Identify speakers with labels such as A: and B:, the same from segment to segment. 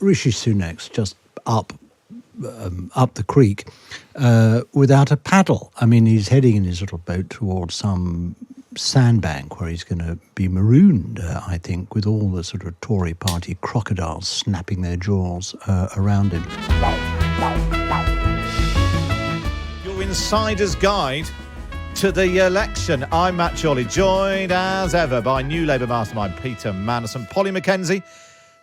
A: Rishi Sunak's just up the creek without a paddle. I mean, he's heading in his little boat towards some sandbank where he's going to be marooned, I think, with all the sort of Tory party crocodiles snapping their jaws around him.
B: Your insider's guide to the election. I'm Matt Chorley, joined as ever by new Labour mastermind Peter Mandelson, Polly Mackenzie,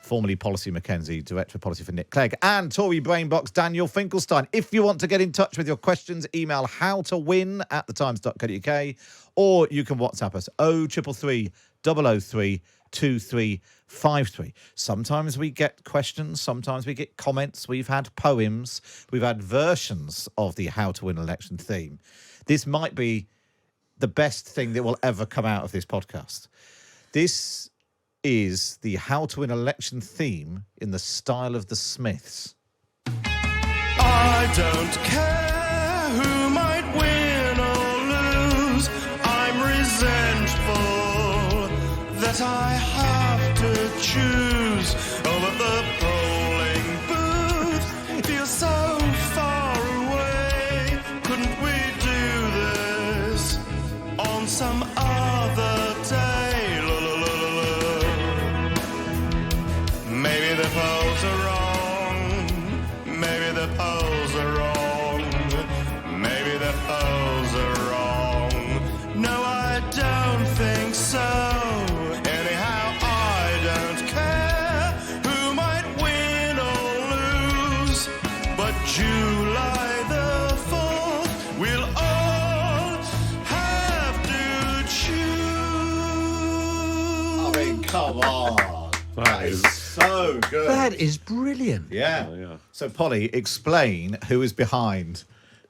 B: formerly Policy Mackenzie, Director of Policy for Nick Clegg, and Tory brainbox Daniel Finkelstein. If you want to get in touch with your questions, email howtowin@thetimes.co.uk, or you can WhatsApp us 0333 003 2353. Sometimes we get questions, sometimes we get comments. We've had poems, we've had versions of the How to Win election theme. This might be the best thing that will ever come out of this podcast. This is the How to Win election theme in the style of the Smiths.
C: I don't care who might win or lose. I'm resentful that I have to choose. Oh, but the polling booth feels so far away. Couldn't we do this on some other day? Maybe the polls are wrong. Maybe the polls are wrong. Maybe the polls are wrong. No, I don't think so. Anyhow, I don't care who might win or lose. But July the 4th, we'll all have to choose.
B: I mean, come on. That is so good.
A: That is brilliant.
B: Yeah. So, Polly, explain who is behind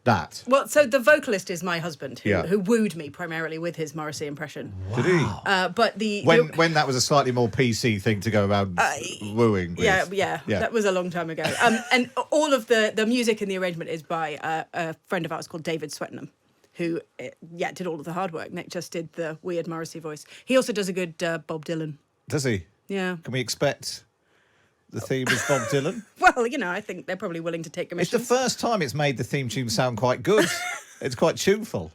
B: that.
D: Well, so the vocalist is my husband, who,
B: Yeah.
D: who wooed me primarily with his Morrissey impression.
B: Did he?
D: But
B: When that was a slightly more PC thing to go around wooing with.
D: Yeah, that was a long time ago. And all of the music and the arrangement is by a friend of ours called David Swettenham, who, did all of the hard work. Nick just did the weird Morrissey voice. He also does a good Bob Dylan.
B: Does he?
D: Yeah.
B: Can we expect the theme is Bob Dylan?
D: Well, I think they're probably willing to take
B: It's
D: commissions.
B: the first time it's made the theme tune sound quite good. It's quite tuneful.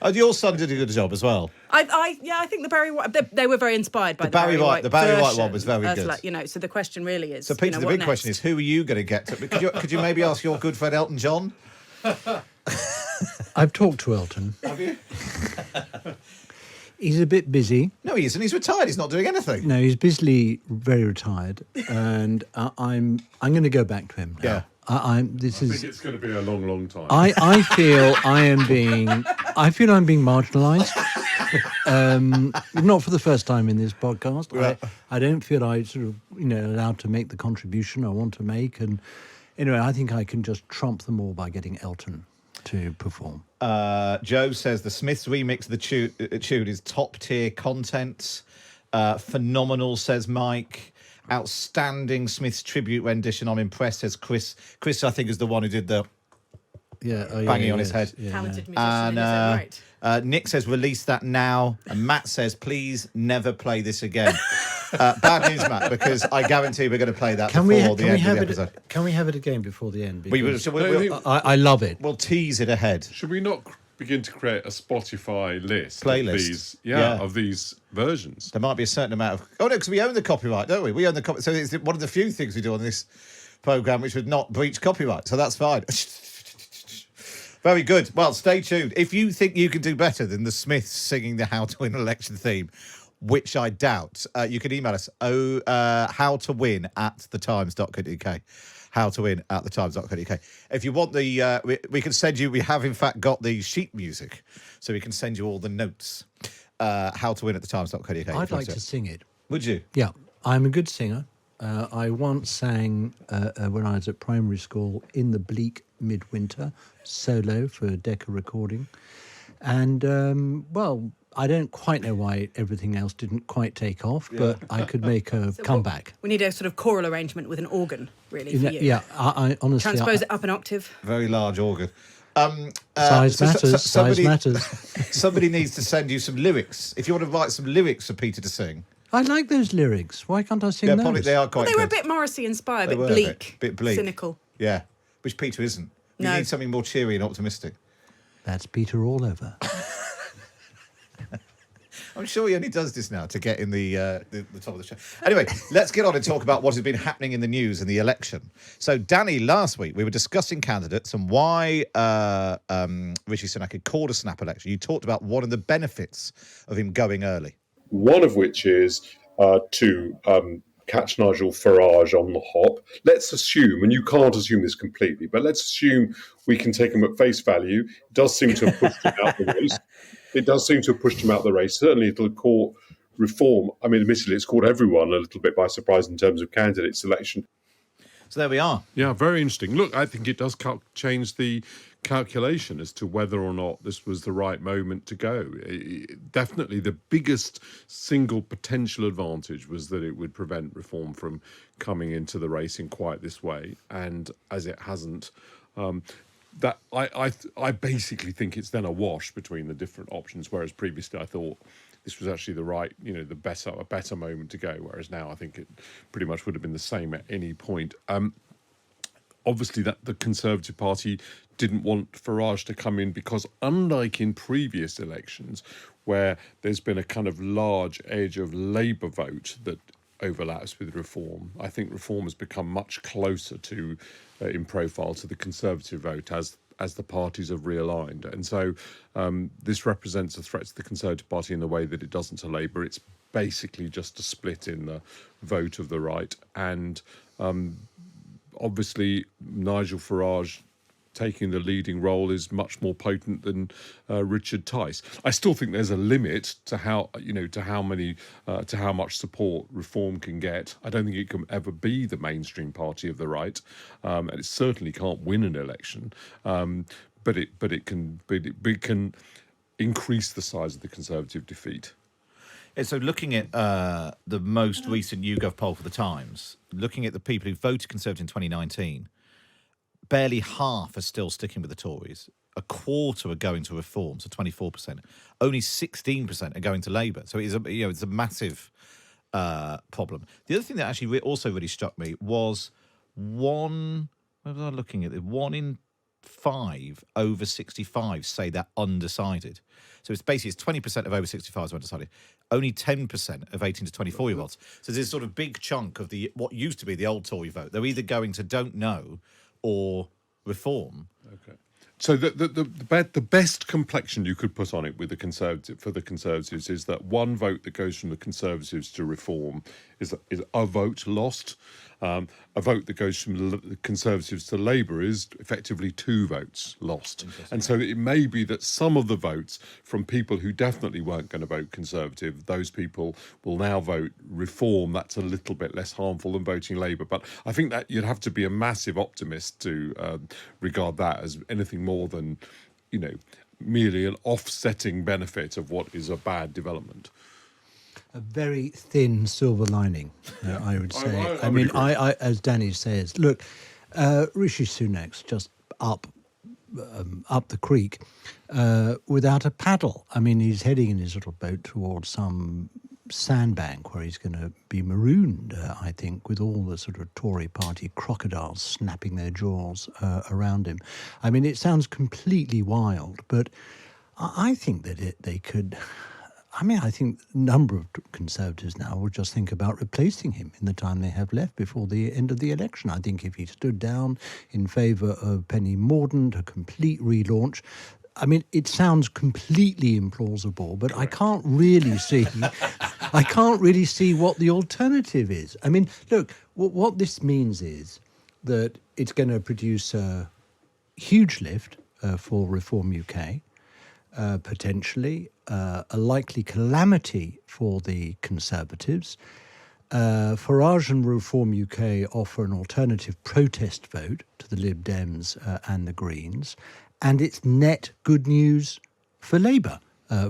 B: Oh, your son did a good job as well.
D: I think the Barry White, they were very inspired by the Barry White.
B: The Barry White
D: version.
B: one was very good.
D: Like, so the question really is.
B: So, Peter, the
D: what
B: big
D: next?
B: question is, who are you going to get to? Could you maybe ask your good friend Elton John?
A: I've talked to Elton.
B: Have you?
A: He's a bit busy.
B: No, he isn't. He's retired. He's not doing anything.
A: No, he's busily very retired, and I'm going to go back to him now.
B: Yeah.
E: I think it's going to be a long, long time.
A: I feel I'm being marginalised. Not for the first time in this podcast.
B: Right.
A: I don't feel I sort of allowed to make the contribution I want to make, and anyway, I think I can just trump them all by getting Elton to perform.
B: Joe says the Smiths remix of the tune is top tier content. Phenomenal, says Mike. Outstanding Smiths tribute rendition. I'm impressed, says Chris. Chris, I think, is the one who did the banging on his head.
A: Yeah,
D: Talented musician, is that right?
B: Nick says release that now, and Matt says please never play this again. Bad news, Matt, because I guarantee we're going to play that before the end of the episode.
A: Can we have it again before the end?
B: I
A: love it.
B: We'll tease it ahead.
E: Should we not begin to create a Spotify list
B: Playlist.
E: of these, of these versions?
B: There might be a certain amount of... Oh, no, because we own the copyright, don't we? We own the copyright. So it's one of the few things we do on this programme which would not breach copyright. So that's fine. Very good. Well, stay tuned. If you think you can do better than the Smiths singing the How to Win election theme, which I doubt, you can email us howtowin@thetimes.co.uk. howtowin@thetimes.co.uk. If you want we can send you, we have in fact got the sheet music, so we can send you all the notes. howtowin@thetimes.co.uk.
A: I'd like to sing it.
B: Would you?
A: Yeah, I'm a good singer. I once sang when I was at primary school in the bleak midwinter, solo for Decca recording. And, I don't quite know why everything else didn't quite take off, but I could make a comeback.
D: We need a sort of choral arrangement with an organ, really, for you.
A: Yeah, I honestly...
D: Transpose it up an octave.
B: Very large organ.
A: Size matters. Size matters.
B: Somebody needs to send you some lyrics. If you want to write some lyrics for Peter to sing.
A: I like those lyrics. Why can't I sing
B: Yeah,
A: those?
B: probably they are quite
D: They were a
B: good.
D: bit Morrissey inspired,
B: They
D: a
B: were
D: bit bleak,
B: bit
D: cynical.
B: Yeah, which Peter isn't. We
D: No.
B: need something more cheery and optimistic.
A: That's Peter all over.
B: I'm sure he only does this now to get in the top of the show. Anyway, let's get on and talk about what has been happening in the news in the election. So, Danny, last week we were discussing candidates and why Rishi Sunak had called a snap election. You talked about one of the benefits of him going early.
E: One of which is to catch Nigel Farage on the hop. Let's assume, and you can't assume this completely, but let's assume we can take him at face value. It does seem to have pushed him out the race. Certainly, it'll caught reform. I mean, admittedly, it's caught everyone a little bit by surprise in terms of candidate selection.
B: So there we are.
E: Yeah, very interesting. Look, I think it does change the calculation as to whether or not this was the right moment to go. Definitely the biggest single potential advantage was that it would prevent reform from coming into the race in quite this way. And as it hasn't, that I basically think it's then a wash between the different options, whereas previously I thought this was actually the right, a better moment to go, whereas now I think it pretty much would have been the same at any point. Obviously, that the Conservative Party didn't want Farage to come in because, unlike in previous elections, where there's been a kind of large edge of Labour vote that overlaps with Reform, I think Reform has become much closer to, in profile, to the Conservative vote as the parties have realigned. And so this represents a threat to the Conservative Party in the way that it doesn't to Labour. It's basically just a split in the vote of the right. And obviously, Nigel Farage taking the leading role is much more potent than Richard Tice. I still think there's a limit to how much support Reform can get. I don't think it can ever be the mainstream party of the right, and it certainly can't win an election. But it can increase the size of the Conservative defeat.
B: And so looking at the most recent YouGov poll for the Times, looking at the people who voted Conservative in 2019, barely half are still sticking with the Tories. A quarter are going to Reform, so 24%. Only 16% are going to Labour. So it is it's a massive problem. The other thing that actually also really struck me was one in 5 over 65 say they're undecided. So it's 20% of over 65s are undecided. Only 10% of 18 to 24-year-olds. So there's a sort of big chunk of what used to be the old Tory vote. They're either going to don't know or Reform.
E: Okay. So the best complexion you could put on it with the Conservatives is that one vote that goes from the Conservatives to Reform is a vote lost. A vote that goes from the Conservatives to Labour is effectively 2 votes lost. And so it may be that some of the votes from people who definitely weren't going to vote Conservative, those people will now vote Reform. That's a little bit less harmful than voting Labour. But I think that you'd have to be a massive optimist to regard that as anything more than, merely an offsetting benefit of what is a bad development.
A: A very thin silver lining, I would say. I mean, as Danny says, look, Rishi Sunak's just up the creek without a paddle. I mean, he's heading in his little boat towards some sandbank where he's going to be marooned, I think, with all the sort of Tory party crocodiles snapping their jaws around him. I mean, it sounds completely wild, but I think that they could... I think a number of Conservatives now will just think about replacing him in the time they have left before the end of the election. I think if he stood down in favour of Penny Mordaunt, a complete relaunch, it sounds completely implausible, but I can't really see what the alternative is. I mean, look, what this means is that it's going to produce a huge lift for Reform UK. Potentially, a likely calamity for the Conservatives. Farage and Reform UK offer an alternative protest vote to the Lib Dems and the Greens, and it's net good news for Labour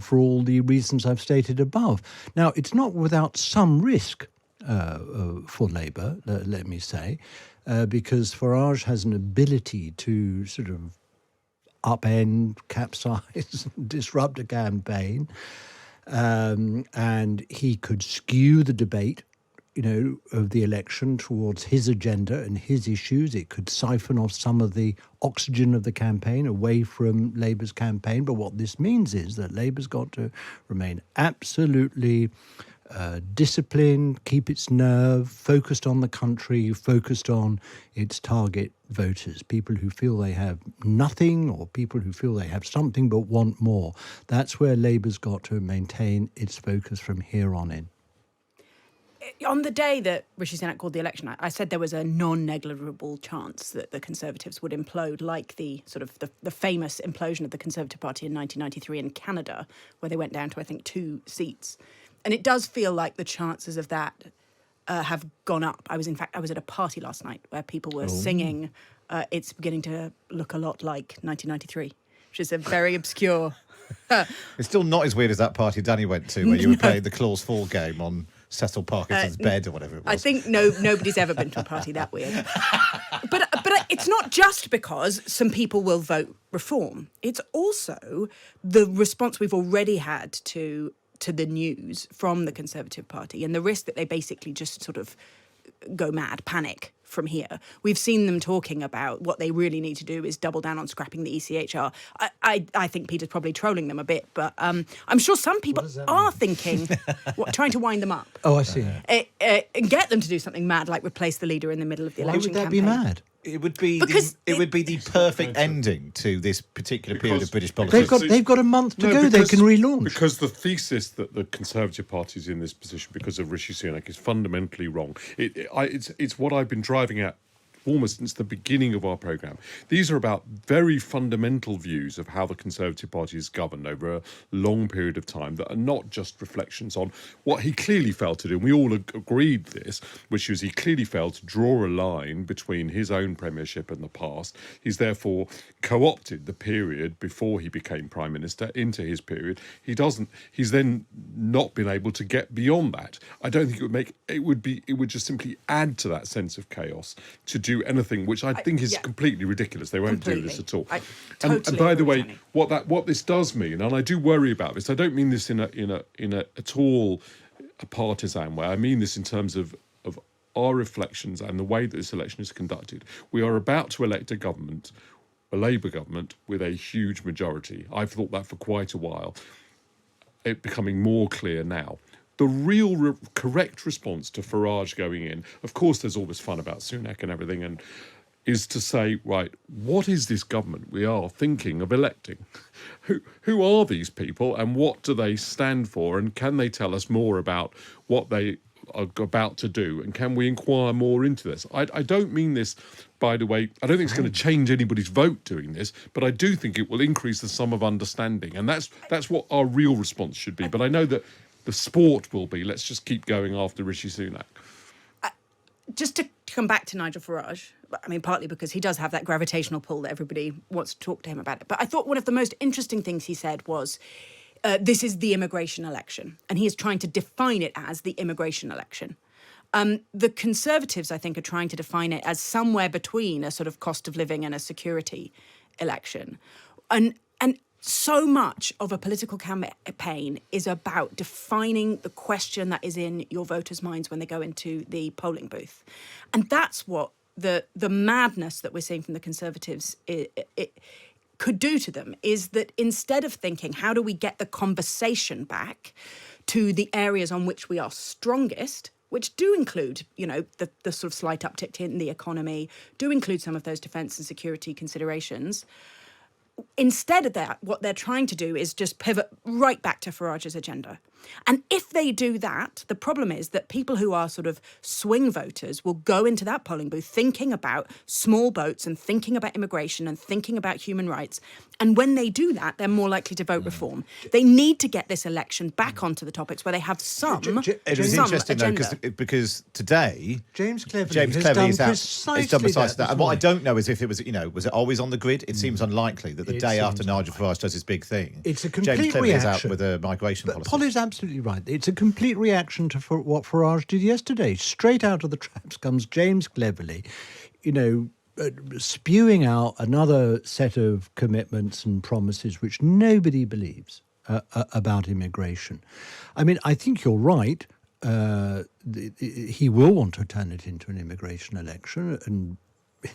A: for all the reasons I've stated above. Now, it's not without some risk for Labour, let me say, because Farage has an ability to sort of upend, capsize, disrupt a campaign. and he could skew the debate, of the election towards his agenda and his issues. It could siphon off some of the oxygen of the campaign away from Labour's campaign. But what this means is that Labour's got to remain absolutely disciplined, keep its nerve, focused on the country, focused on its target voters, people who feel they have nothing or people who feel they have something but want more. That's where Labour's got to maintain its focus from here on in.
D: On the day that Rishi Sunak called the election, I said there was a non-negligible chance that the Conservatives would implode, like the famous implosion of the Conservative Party in 1993 in Canada, where they went down to, I think, 2 seats. And it does feel like the chances of that have gone up. I was at a party last night where people were singing "It's beginning to look a lot like 1993," which is a very obscure.
B: It's still not as weird as that party Danny went to, where you were playing the Clause 4 game on Cecil Parkinson's bed or whatever it was.
D: I think nobody's ever been to a party that weird. But it's not just because some people will vote reform. It's also the response we've already had to the news from the Conservative Party and the risk that they basically just sort of go mad, panic from here. We've seen them talking about what they really need to do is double down on scrapping the ECHR. I think Peter's probably trolling them a bit, but I'm sure some people are thinking, trying to wind them up.
A: Oh, I see.
D: And get them to do something mad, like replace the leader in the middle of the election campaign.
A: Why would that be mad?
B: It would be
D: Because
B: the perfect ending to this particular period of British politics.
A: They've got a month to go. They can relaunch.
E: Because the thesis that the Conservative Party is in this position because of Rishi Sunak is fundamentally wrong. It's what I've been driving at almost since the beginning of our programme. These are about very fundamental views of how the Conservative Party is governed over a long period of time that are not just reflections on what he clearly failed to do. And we all agreed this, which is he clearly failed to draw a line between his own premiership and the past. He's therefore co-opted the period before he became Prime Minister into his period. He's then not been able to get beyond that. I don't think it would just simply add to that sense of chaos to do anything, which I think is completely ridiculous. They won't do this at all. And by the way, what this does mean, and I do worry about this, I don't mean this in a at all a partisan way. I mean this in terms of our reflections and the way that this election is conducted. We are about to elect a government, a Labour government, with a huge majority. I've thought that for quite a while. It becoming more clear now. The real correct response to Farage going in, of course there's always fun about Sunak and everything, and is to say, right, what is this government we are thinking of electing? Who are these people and what do they stand for, and can they tell us more about what they are about to do, and can we inquire more into this? I don't mean this, by the way, I don't think it's going to change anybody's vote doing this, but I do think it will increase the sum of understanding, and that's what our real response should be. But I know that the sport will be, let's just keep going after Rishi Sunak.
D: Just to come back to Nigel Farage, I mean, partly because he does have that gravitational pull that everybody wants to talk to him about it. But I thought one of the most interesting things he said was, this is the immigration election. And he is trying to define it as the immigration election. The Conservatives, I think, are trying to define it as somewhere between a sort of cost of living and a security election. And so much of a political campaign is about defining the question that is in your voters' minds when they go into the polling booth. And that's what the madness that we're seeing from the Conservatives it could do to them, is that instead of thinking, how do we get the conversation back to the areas on which we are strongest, which do include, the sort of slight uptick in the economy, do include some of those defence and security considerations. Instead of that, what they're trying to do is just pivot right back to Farage's agenda. And if they do that, the problem is that people who are sort of swing voters will go into that polling booth thinking about small boats and thinking about immigration and thinking about human rights. And when they do that, they're more likely to vote reform. They need to get this election back onto the topics where they have some
B: It was interesting,
D: agenda.
B: though, because today
A: James Cleverly
B: has
A: done
B: done
A: precisely
B: that. And what I don't know is if it was, was it always on the grid? It seems unlikely that the day after Nigel Farage does his big thing,
A: it's a complete
B: James Cleverly is out
A: reaction
B: with a migration policy.
A: Polly's absolutely right. It's a complete reaction to what Farage did yesterday. Straight out of the traps comes James Cleverly, spewing out another set of commitments and promises which nobody believes. about immigration. I mean, I think you're right. He will want to turn it into an immigration election, and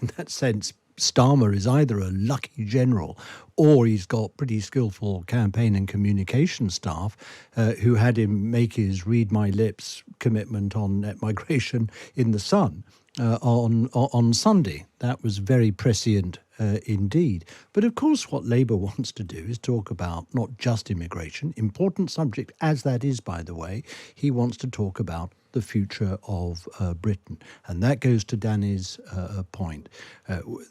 A: in that sense, Starmer is either a lucky general or he's got pretty skillful campaign and communication staff who had him make his read my lips commitment on net migration in the Sun on Sunday. That was very prescient indeed. But of course, what Labour wants to do is talk about not just immigration, important subject as that is, by the way. He wants to talk about the future of Britain. And that goes to Danny's point.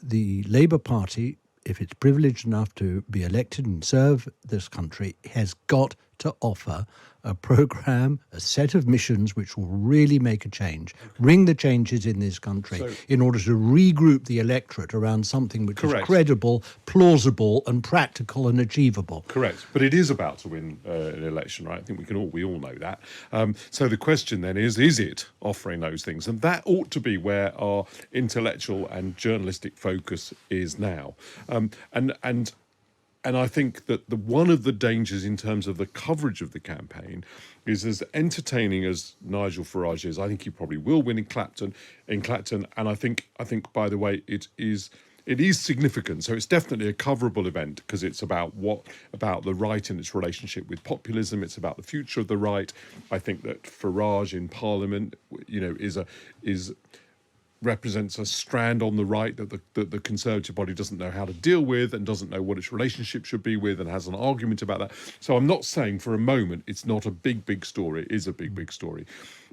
A: The Labour Party, if it's privileged enough to be elected and serve this country, has got to offer a programme, a set of missions which will really make a change, bring the changes in this country in order to regroup the electorate around something which is credible, plausible and practical and achievable.
E: Correct. But it is about to win an election, right? I think we all know that. So the question then is it offering those things? And that ought to be where our intellectual and journalistic focus is now. And I think that one of the dangers in terms of the coverage of the campaign is, as entertaining as Nigel Farage is, I think he probably will win in Clacton. And I think by the way, it is significant. So it's definitely a coverable event because it's about the right and its relationship with populism. It's about the future of the right. I think that Farage in Parliament, represents a strand on the right that the Conservative body doesn't know how to deal with and doesn't know what its relationship should be with and has an argument about that. So I'm not saying for a moment it's not a big story. It is a big story.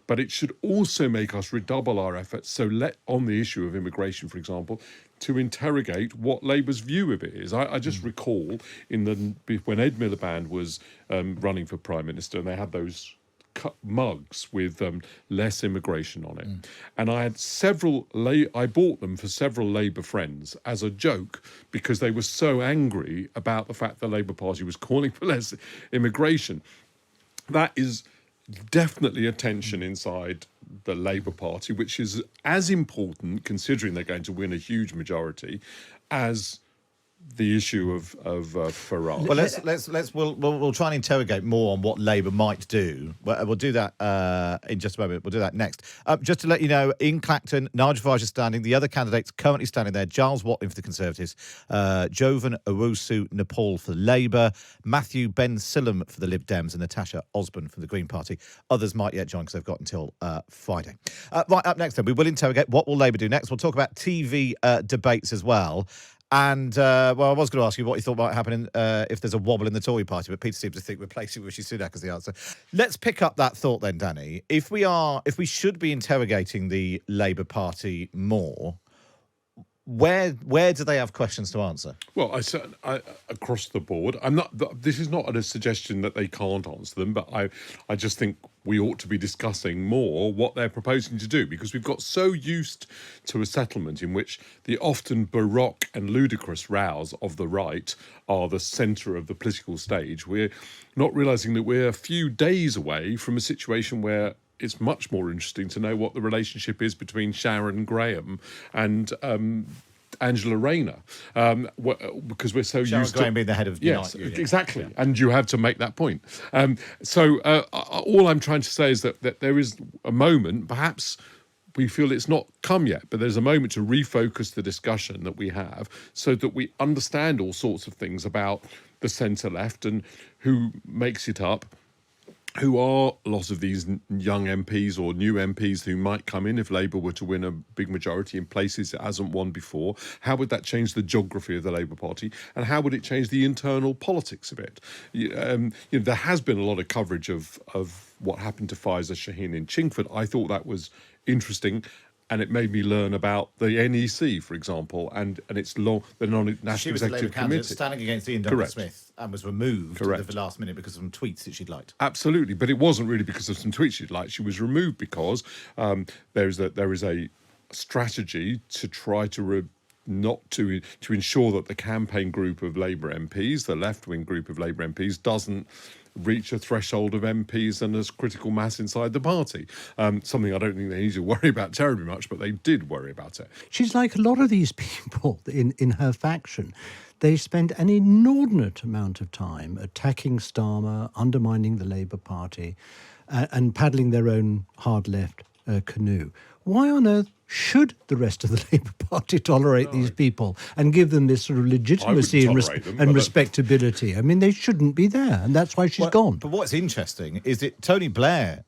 E: But it should also make us redouble our efforts. So on the issue of immigration, for example, to interrogate what Labour's view of it is. I just recall when Ed Miliband was running for Prime Minister and they had those mugs with less immigration on it. And I had I bought them for several Labour friends as a joke because they were so angry about the fact the Labour Party was calling for less immigration. That is definitely a tension inside the Labour Party, which is as important, considering they're going to win a huge majority, as the issue of Farage.
B: Well, we'll try and interrogate more on what Labour might do. We'll do that in just a moment. We'll do that next. Just to let you know, in Clacton, Nigel Farage is standing. The other candidates currently standing there: Giles Watling for the Conservatives, Jovan Owusu Nepal for Labour, Matthew Ben-Sillam for the Lib Dems, and Natasha Osborne for the Green Party. Others might yet join because they've got until Friday. Right, up next then, we will interrogate what will Labour do next. We'll talk about TV debates as well. And, I was going to ask you what you thought might happen if there's a wobble in the Tory party, but Peter seems to think replacing Rishi Sunak as the answer. Let's pick up that thought then, Danny. If we should be interrogating the Labour Party more, where do they have questions to answer? Well,
E: I across the board. This is not a suggestion that they can't answer them, but I just think we ought to be discussing more what they're proposing to do, because we've got so used to a settlement in which the often baroque and ludicrous rows of the right are the centre of the political stage. We're not realising that we're a few days away from a situation where it's much more interesting to know what the relationship is between Sharon Graham and Angela Rayner, because we're so
B: Sharon
E: used
B: Graham
E: to
B: being the head of
E: yes,
B: Unite.
E: exactly, yeah. And you have to make that point. So all I'm trying to say is that there is a moment, perhaps we feel it's not come yet, but there's a moment to refocus the discussion that we have so that we understand all sorts of things about the centre-left and who makes it up, who are a lot of these young MPs or new MPs who might come in if Labour were to win a big majority in places it hasn't won before. How would that change the geography of the Labour Party? And how would it change the internal politics of it? There has been a lot of coverage of what happened to Faiza Shaheen in Chingford. I thought that was interesting. And it made me learn about the NEC, for example, and its the non-national
B: She was the Labour
E: executive
B: candidate
E: committee.
B: standing against Ian Duncan-Smith and was removed at the last minute because of some tweets that she'd liked.
E: Absolutely, but it wasn't really because of some tweets she'd liked. She was removed because there is a strategy to try to to ensure that the campaign group of Labour MPs, the left-wing group of Labour MPs, doesn't reach a threshold of MPs and a critical mass inside the party. Something I don't think they need to worry about terribly much, but they did worry about it.
A: She's like a lot of these people in her faction. They spend an inordinate amount of time attacking Starmer, undermining the Labour Party, and paddling their own hard left canoe. Why on earth should the rest of the Labour Party tolerate these people and give them this sort of legitimacy and respectability? I mean, they shouldn't be there, and that's why she's gone.
B: But what's interesting is that Tony Blair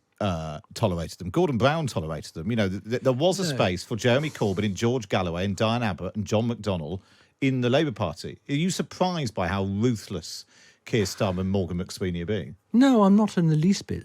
B: tolerated them. Gordon Brown tolerated them. You know, there was a space for Jeremy Corbyn and George Galloway and Diane Abbott and John McDonnell in the Labour Party. Are you surprised by how ruthless Keir Starmer and Morgan McSweeney are being?
A: No, I'm not in the least bit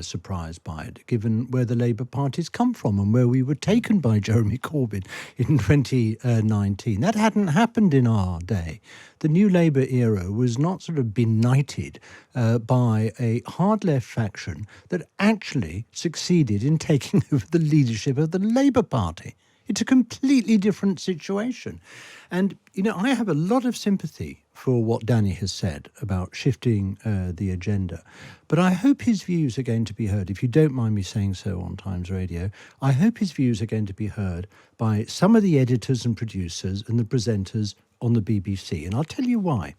A: surprised by it, given where the Labour Party's come from and where we were taken by Jeremy Corbyn in 2019. That hadn't happened in our day. The new Labour era was not sort of benighted by a hard left faction that actually succeeded in taking over the leadership of the Labour Party. It's a completely different situation. And, you know, I have a lot of sympathy for what Danny has said about shifting the agenda. But I hope his views are going to be heard, if you don't mind me saying so on Times Radio, I hope his views are going to be heard by some of the editors and producers and the presenters on the BBC. And I'll tell you why.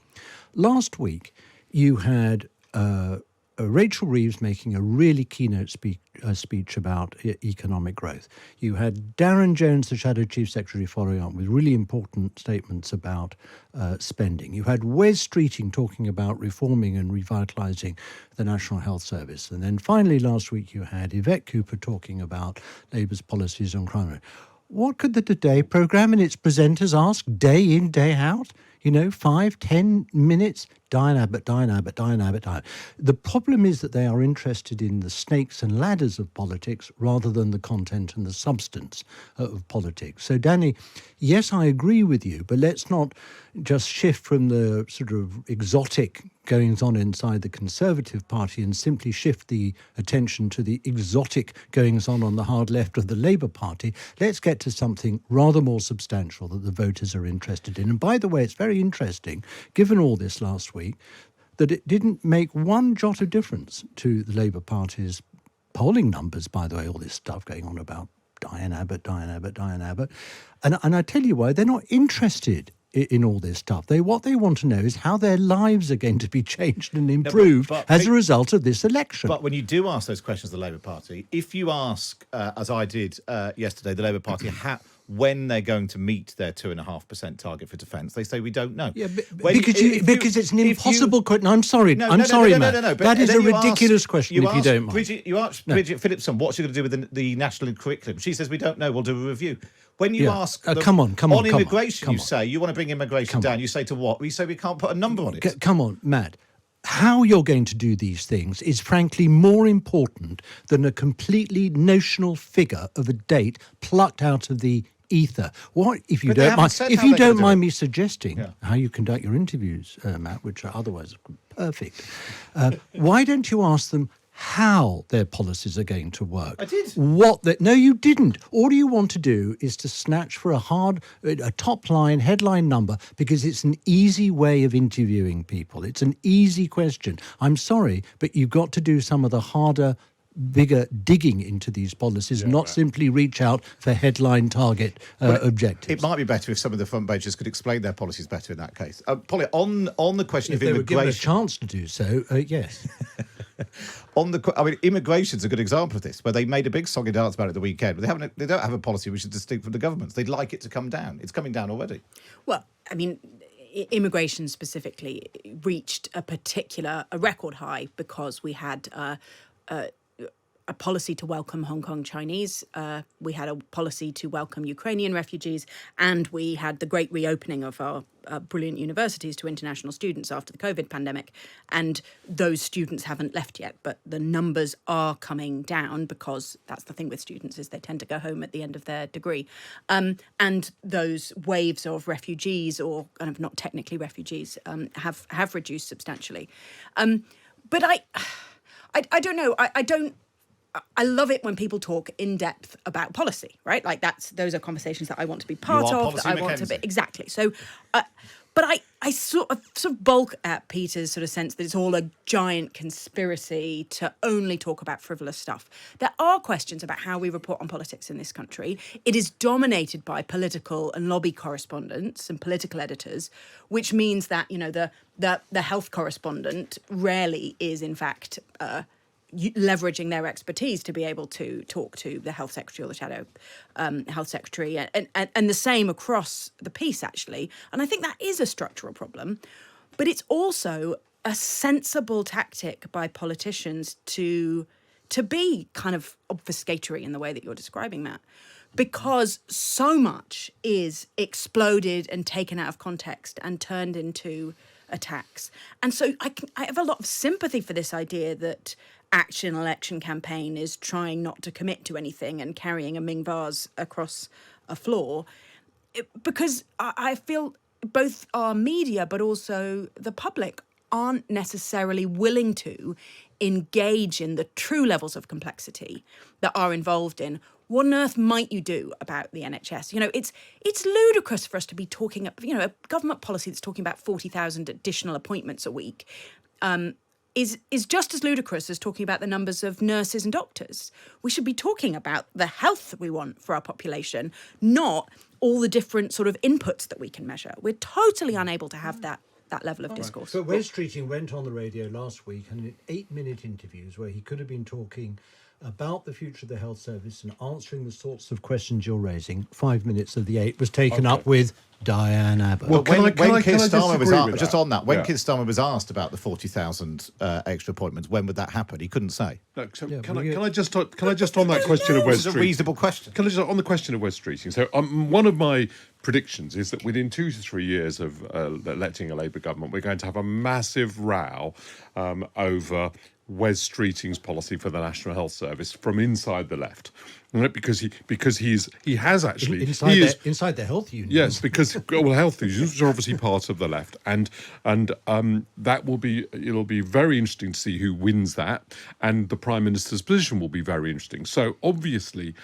A: Last week, you had Rachel Reeves making a really keynote speech about economic growth. You had Darren Jones, the Shadow Chief Secretary, following up with really important statements about spending. You had Wes Streeting talking about reforming and revitalising the National Health Service. And then finally last week you had Yvette Cooper talking about Labour's policies on crime. What could the Today programme and its presenters ask day in, day out? You know, 5, 10 minutes, Diane Abbott. The problem is that they are interested in the snakes and ladders of politics rather than the content and the substance of politics. So, Danny, yes, I agree with you, but let's not just shift from the sort of exotic goings-on inside the Conservative Party and simply shift the attention to the exotic goings-on on the hard left of the Labour Party. Let's get to something rather more substantial that the voters are interested in. And by the way, it's very interesting, given all this last week, that it didn't make one jot of difference to the Labour Party's polling numbers, by the way, all this stuff going on about Diane Abbott. And I tell you why, they're not interested in all this stuff. What they want to know is how their lives are going to be changed and improved as a result of this election.
B: But when you do ask those questions to the Labour Party, if you ask, as I did yesterday, the Labour Party, when they're going to meet their 2.5% target for defence, they say we don't know.
A: Yeah, because it's an impossible question. I'm sorry, Matt. That is a ridiculous question, if you don't mind.
B: You asked Bridget Phillipson, what's she going to do with the national curriculum? She says we don't know. We'll do a review. When you ask on immigration, you say you want to bring immigration down. You say to what? We say we can't put a number on it.
A: Come on, Matt. How you're going to do these things is frankly more important than a completely notional figure of a date plucked out of the ether. What if you don't mind? If you don't mind me suggesting how you conduct your interviews, Matt, which are otherwise perfect, why don't you ask them how their policies are going to work?
B: I did.
A: No, you didn't. All you want to do is to snatch for a top line headline number because it's an easy way of interviewing people. It's an easy question. I'm sorry, but you've got to do some of the harder, bigger digging into these policies, not simply reach out for headline target objectives.
B: It might be better if some of the front pages could explain their policies better in that case. Polly, on the question
A: if
B: of
A: they
B: immigration,
A: were given a chance to do so, yes.
B: Immigration's a good example of this, where they made a big song and dance about it the weekend. But they don't have a policy which is distinct from the government's. They'd like it to come down. It's coming down already.
D: Well, I mean, immigration specifically reached a record high because we had a policy to welcome Hong Kong Chinese. We had a policy to welcome Ukrainian refugees, and we had the great reopening of our brilliant universities to international students after the COVID pandemic. And those students haven't left yet, but the numbers are coming down because that's the thing with students is they tend to go home at the end of their degree. And those waves of refugees, or kind of not technically refugees, have reduced substantially. But I don't know. I don't I love it when people talk in depth about policy, right? Like those are conversations that I want to be part
B: You are
D: of. That
B: Policy
D: I want to
B: Mackenzie.
D: be exactly. So, but I sort of balk at Peter's sort of sense that it's all a giant conspiracy to only talk about frivolous stuff. There are questions about how we report on politics in this country. It is dominated by political and lobby correspondents and political editors, which means that the health correspondent rarely is in fact leveraging their expertise to be able to talk to the health secretary or the shadow health secretary, and the same across the piece, actually. And I think that is a structural problem, but it's also a sensible tactic by politicians to be kind of obfuscatory in the way that you're describing, Matt, because so much is exploded and taken out of context and turned into attacks. And so I have a lot of sympathy for this idea that Action Election Campaign is trying not to commit to anything and carrying a Ming vase across a floor, because I feel both our media but also the public aren't necessarily willing to engage in the true levels of complexity that are involved in what on earth might you do about the NHS? It's ludicrous for us to be talking, a government policy that's talking about 40,000 additional appointments a week. Is just as ludicrous as talking about the numbers of nurses and doctors. We should be talking about the health that we want for our population, not all the different sort of inputs that we can measure. We're totally unable to have that level of discourse.
A: But Wes Streeting went on the radio last week and in 8-minute interviews where he could have been talking about the future of the health service and answering the sorts of questions you're raising, 5 minutes of the 8 was taken up with Diane Abbott.
B: Well, when Keir Starmer was
E: disagree with
B: just
E: that?
B: on that, when Keir Starmer was asked about the 40,000 extra appointments, when would that happen? He couldn't say.
E: No, so can I just on that question of Wes
B: This is a
E: Streeting?
B: reasonable question.
E: Can I just on the question of Wes Streeting? So one of my predictions is that within 2 to 3 years of electing a Labour government, we're going to have a massive row over Wes Streeting's policy for the National Health Service from inside the left, right? Because he has actually
A: inside the health union.
E: Yes, because health unions are obviously part of the left, and it'll be very interesting to see who wins that, and the Prime Minister's position will be very interesting. So obviously,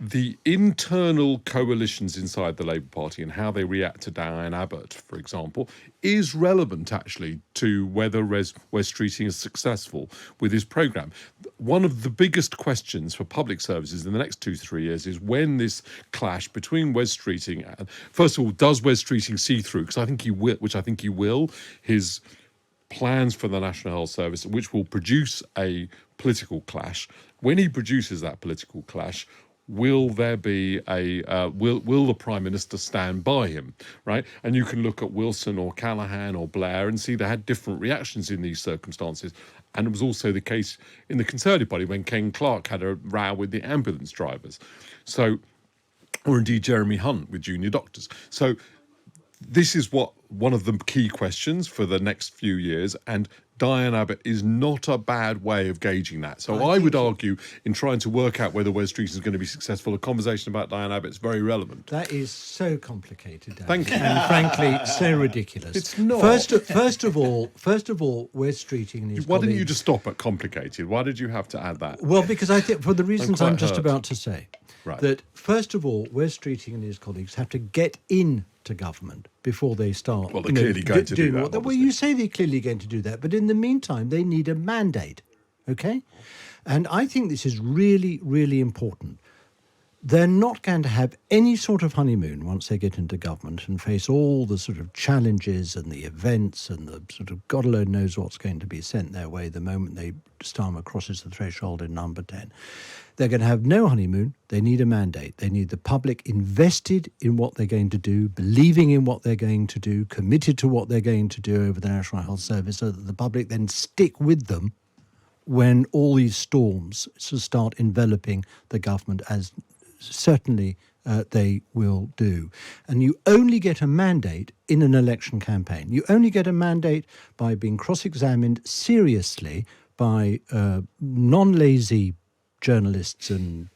E: the internal coalitions inside the Labour Party and how they react to Diane Abbott, for example, is relevant actually to whether Wes Streeting is successful with his programme. One of the biggest questions for public services in the next 2 to 3 years is when this clash between Wes Streeting and, first of all, does Wes Streeting see through? Because I think he will, his plans for the National Health Service, which will produce a political clash. When he produces that political clash, will there be will the Prime Minister stand by him, right? And you can look at Wilson or Callaghan or Blair and see they had different reactions in these circumstances. And it was also the case in the Conservative Party when Ken Clarke had a row with the ambulance drivers. So, or indeed Jeremy Hunt with junior doctors. So this is one of the key questions for the next few years, and Diane Abbott is not a bad way of gauging that. So I would argue, in trying to work out whether Wes Streeting is going to be successful, a conversation about Diane Abbott is very relevant.
A: That is so complicated, Dan.
E: Thank you.
A: And frankly, so ridiculous.
E: It's not.
A: First of all, Wes Streeting and his
E: Why didn't you
A: colleagues-
E: just stop at complicated? Why did you have to add that?
A: Well, because I think, for the reasons
E: quite
A: I'm just
E: hurt.
A: about to say,
E: Right.
A: that first of all, Wes Streeting and his colleagues have to get into government before they start.
E: Well, they're clearly going to do
A: doing
E: that,
A: what- well,
E: obviously.
A: you say they're clearly going to do that, but in the meantime, they need a mandate. Okay, and I think this is really, really important. They're not going to have any sort of honeymoon once they get into government and face all the sort of challenges and the events and the sort of God alone knows what's going to be sent their way the moment Starmer crosses the threshold in number 10. They're going to have no honeymoon. They need a mandate. They need the public invested in what they're going to do, believing in what they're going to do, committed to what they're going to do over the National Health Service, so that the public then stick with them when all these storms start enveloping the government, as certainly they will do. And you only get a mandate in an election campaign. You only get a mandate by being cross-examined seriously by non-lazy journalists and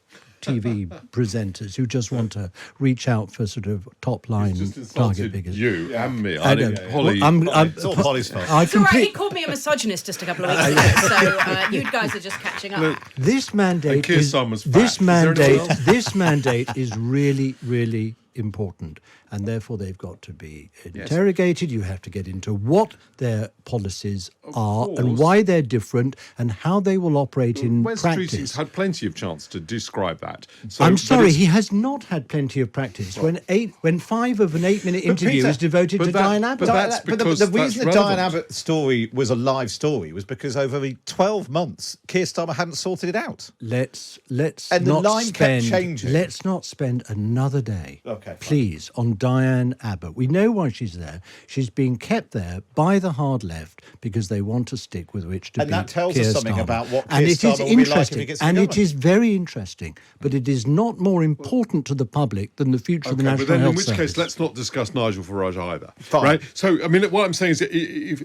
A: TV presenters who just want to reach out for sort of top line
E: Just
A: target
E: insulted
A: figures.
E: you and me.
A: I
E: I
A: know.
E: didn't. Polly.
B: It's all Polly's fault.
A: I
D: It's all right, he
A: complete,
D: called me a misogynist just a couple of weeks ago, so you guys are just catching up.
A: this mandate
E: Keir
A: is
E: Starmer's fat.
A: this
E: Is there anyone
A: mandate
E: else?
A: this mandate is really, really important, and therefore they've got to be interrogated. You have to get into what their policies are and
E: course.
A: why they're different and how they will operate in
E: Wes
A: practice.
E: Streeting's had plenty of chance to describe that. So,
A: I'm
E: but
A: sorry,
E: it's-
A: he has not had plenty of practice. When 5 of an 8-minute interview
B: Peter,
A: is devoted
E: but
A: to
E: that-
A: Diane
E: but
A: Abbott.
E: that's
B: But the
E: because
B: reason
E: that's
B: the Diane
E: relevant.
B: Abbott story was a live story was because over the 12 months, Keir Starmer hadn't sorted it out.
A: Let's
B: And the
A: not
B: line kept
A: spend.
B: changing.
A: Let's not spend another day,
B: Okay, fine.
A: please, on Diane Abbott. We know why she's there. She's being kept there by the hard left because they want a stick with which to
B: And
A: beat
B: that tells us
A: Keir
B: something
A: Starmer.
B: about what
A: and
B: Keir
A: it is
B: Starmer will be like if he
A: interesting,
B: gets in
A: and it
B: government.
A: is very interesting, but it is not more important to the public than the future of the
E: Okay,
A: National
E: but then
A: Health
E: in which
A: Service.
E: case, let's not discuss Nigel Farage either.
B: Fine.
E: Right? So, I mean, what I'm saying is, if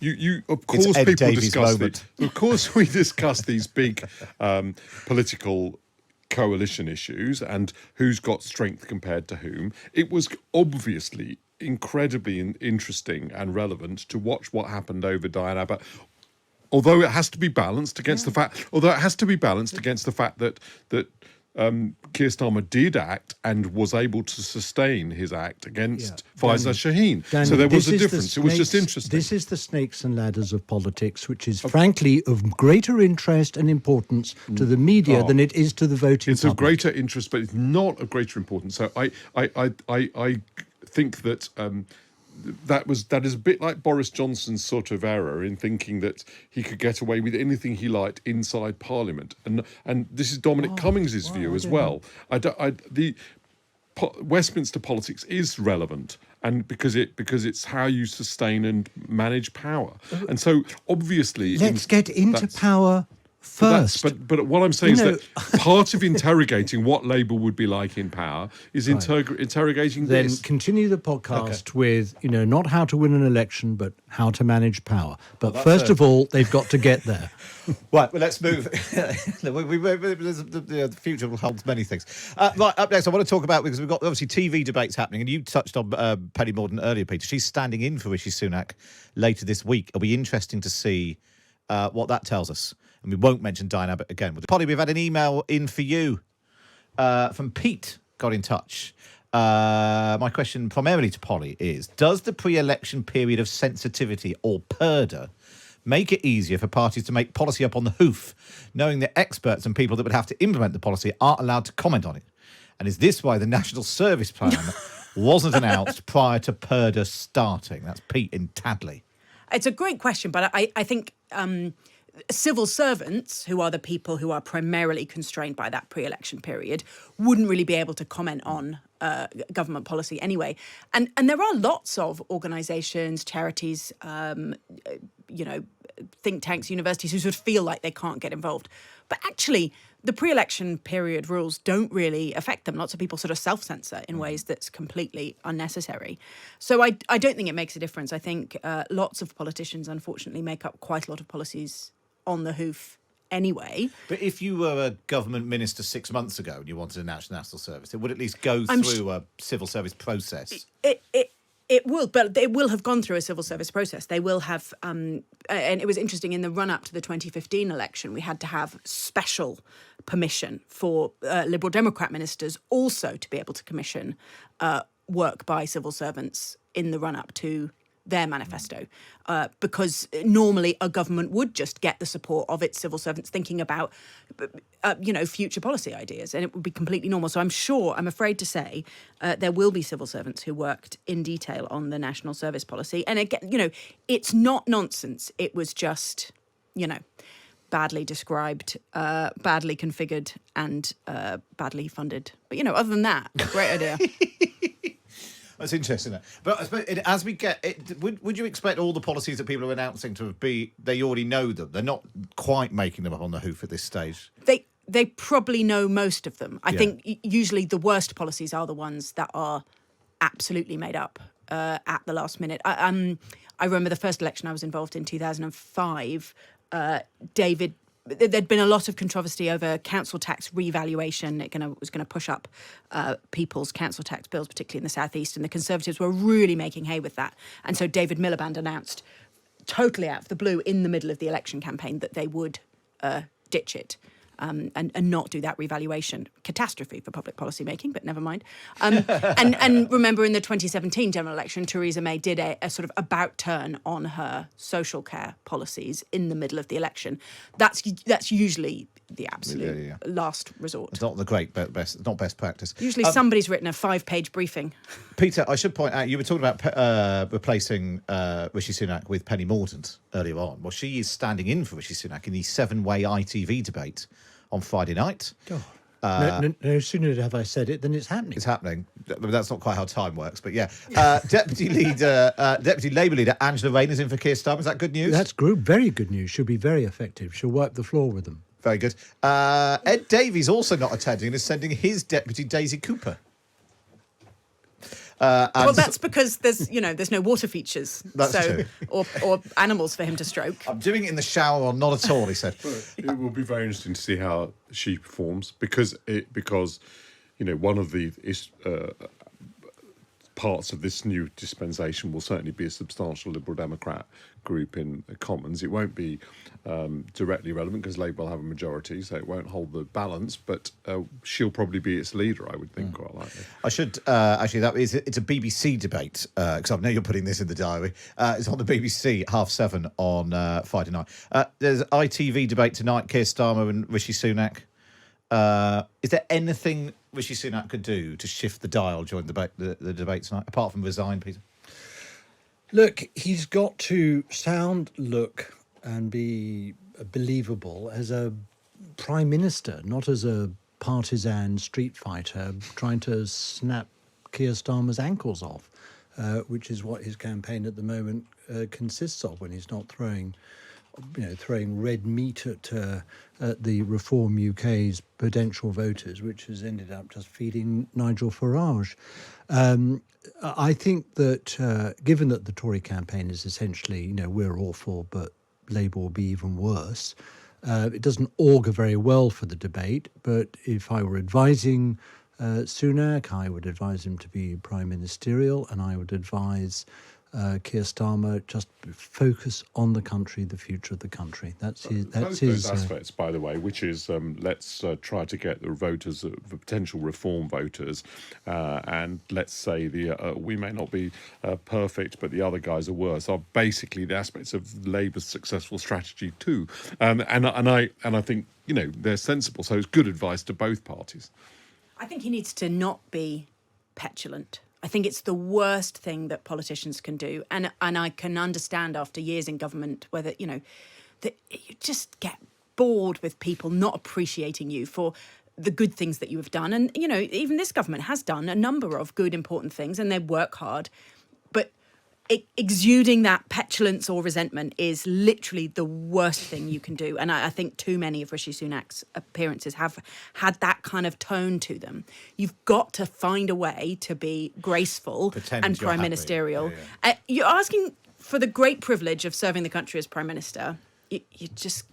E: you of course,
B: Ed
E: people
B: Davies
E: discuss
B: moment.
E: Of course, we discuss these big political coalition issues and who's got strength compared to whom. It was obviously incredibly interesting and relevant to watch what happened over Diane Abbott. Although it has to be balanced against the fact, that Keir Starmer did act and was able to sustain his act against Faiza Shaheen.
A: Danny,
E: So there was
A: this
E: a
A: is the
E: difference. It was just
A: snakes-
E: interesting.
A: This is the snakes and ladders of politics, which is frankly of greater interest and importance to the media than it is to the voting
E: It's
A: public.
E: of greater interest, but it's not of greater importance. So I think that that is a bit like Boris Johnson's sort of error in thinking that he could get away with anything he liked inside Parliament, and this is Dominic Cummings's view as well. Westminster politics is relevant, and because it's how you sustain and manage power, and so obviously
A: Let's get into
E: that's-
A: power first.
E: But what I'm saying
A: You know-
E: is that part of interrogating what Labour would be like in power is interrogating
A: then
E: this.
A: continue the podcast with, not how to win an election, but how to manage power. But
B: that's
A: first
B: a-
A: of all, they've got to get there.
B: Right, well, let's move. The future holds many things. Right, up next, I want to talk about, because we've got obviously TV debates happening, and you touched on Penny Mordaunt earlier, Peter. She's standing in for Rishi Sunak later this week. It'll be interesting to see what that tells us. And we won't mention Diane Abbott again. Polly, we've had an email in for you from Pete, got in touch. My question primarily to Polly is, does the pre-election period of sensitivity, or PERDA, make it easier for parties to make policy up on the hoof, knowing that experts and people that would have to implement the policy aren't allowed to comment on it? And is this why the National Service Plan wasn't announced prior to PERDA starting? That's Pete in Tadley.
D: It's a great question, but I think civil servants, who are the people who are primarily constrained by that pre-election period, wouldn't really be able to comment on government policy anyway. And there are lots of organisations, charities, think tanks, universities who sort of feel like they can't get involved. But actually, the pre-election period rules don't really affect them. Lots of people sort of self-censor in ways that's completely unnecessary. So I don't think it makes a difference. I think lots of politicians, unfortunately, make up quite a lot of policies on the hoof anyway.
B: But if you were a government minister 6 months ago and you wanted a national service, it would at least go through a civil service process.
D: It will, but it will have gone through a civil service process. They will have, and it was interesting, in the run-up to the 2015 election, we had to have special permission for Liberal Democrat ministers also to be able to commission work by civil servants in the run-up to their manifesto, because normally a government would just get the support of its civil servants thinking about, future policy ideas, and it would be completely normal. So I'm afraid to say, there will be civil servants who worked in detail on the national service policy. And again, it's not nonsense. It was just, badly described, badly configured, and badly funded. But, other than that, great idea.
B: That's interesting. But I suppose as we get it, would you expect all the policies that people are announcing to be, they already know them? They're not quite making them up on the hoof at this stage.
D: They probably know most of them. I think usually the worst policies are the ones that are absolutely made up at the last minute. I remember the first election I was involved in, 2005. David there'd been a lot of controversy over council tax revaluation. It was going to push up people's council tax bills, particularly in the southeast, and the Conservatives were really making hay with that. And so David Miliband announced, totally out of the blue, in the middle of the election campaign, that they would ditch it. And not do that revaluation. Catastrophe for public policy making, but never mind. And remember, in the 2017 general election, Theresa May did a sort of about turn on her social care policies in the middle of the election. That's usually the absolute last resort.
B: It's not the best. It's not best practice.
D: Usually somebody's written a 5-page briefing.
B: Peter, I should point out, you were talking about replacing Rishi Sunak with Penny Mordaunt earlier on. Well, she is standing in for Rishi Sunak in the 7-way ITV debate on Friday night.
A: No sooner have I said it than it's happening.
B: It's happening. That's not quite how time works, but yeah. Deputy Labour leader Angela Rayner's in for Keir Starmer. Is that good news?
A: That's very good news. She'll be very effective. She'll wipe the floor with them.
B: Very good. Ed Davies also not attending and is sending his deputy Daisy Cooper.
D: Well, that's because there's no water features,
B: That's true.
D: or animals for him to stroke.
B: I'm doing it in the shower or not at all, he said.
E: It will be very interesting to see how she performs because one of the parts of this new dispensation will certainly be a substantial Liberal Democrat group in Commons. It won't be directly relevant because Labour will have a majority, so it won't hold the balance, but she'll probably be its leader, I would think, quite likely.
B: I should, it's a BBC debate, because I know you're putting this in the diary. It's on the BBC at 7:30 on Friday night. There's an ITV debate tonight, Keir Starmer and Rishi Sunak. Is there anything Rishi Sunak could do to shift the dial during the debate tonight, apart from resign, Peter?
A: Look, he's got to sound, look, and be believable as a prime minister, not as a partisan street fighter trying to snap Keir Starmer's ankles off, which is what his campaign at the moment consists of when he's not throwing red meat at the Reform UK's potential voters, which has ended up just feeding Nigel Farage. I think that given that the Tory campaign is essentially, we're awful, but Labour will be even worse, it doesn't augur very well for the debate. But if I were advising Sunak, I would advise him to be prime ministerial, and I would advise Keir Starmer just focus on the country, the future of the country. That's his.
E: Those aspects, by the way, which is let's try to get the voters, the potential reform voters, and let's say we may not be perfect, but the other guys are worse. Are basically the aspects of Labour's successful strategy too, and I think they're sensible. So it's good advice to both parties.
D: I think he needs to not be petulant. I think it's the worst thing that politicians can do. And I can understand after years in government whether, that you just get bored with people not appreciating you for the good things that you have done. And, even this government has done a number of good, important things and they work hard. But exuding that petulance or resentment is literally the worst thing you can do. And I think too many of Rishi Sunak's appearances have had that kind of tone to them. You've got to find a way to be graceful and prime ministerial. Yeah. You're asking for the great privilege of serving the country as prime minister. You just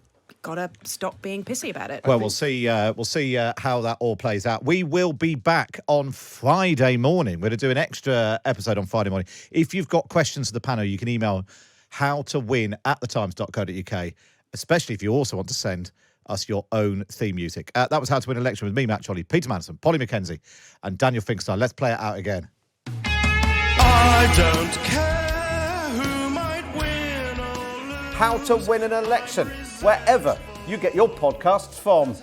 D: got to stop being pissy about it.
B: Well, we'll see how that all plays out. We will be back on Friday morning. We're going to do an extra episode on Friday morning. If you've got questions for the panel, you can email howtowin@thetimes.co.uk, especially if you also want to send us your own theme music. That was How to Win an Election with me, Matt Chorley, Peter Mandelson, Polly Mackenzie and Daniel Finkelstein. Let's play it out again.
C: I don't care who might win or lose.
F: How to Win an Election, wherever you get your podcasts from.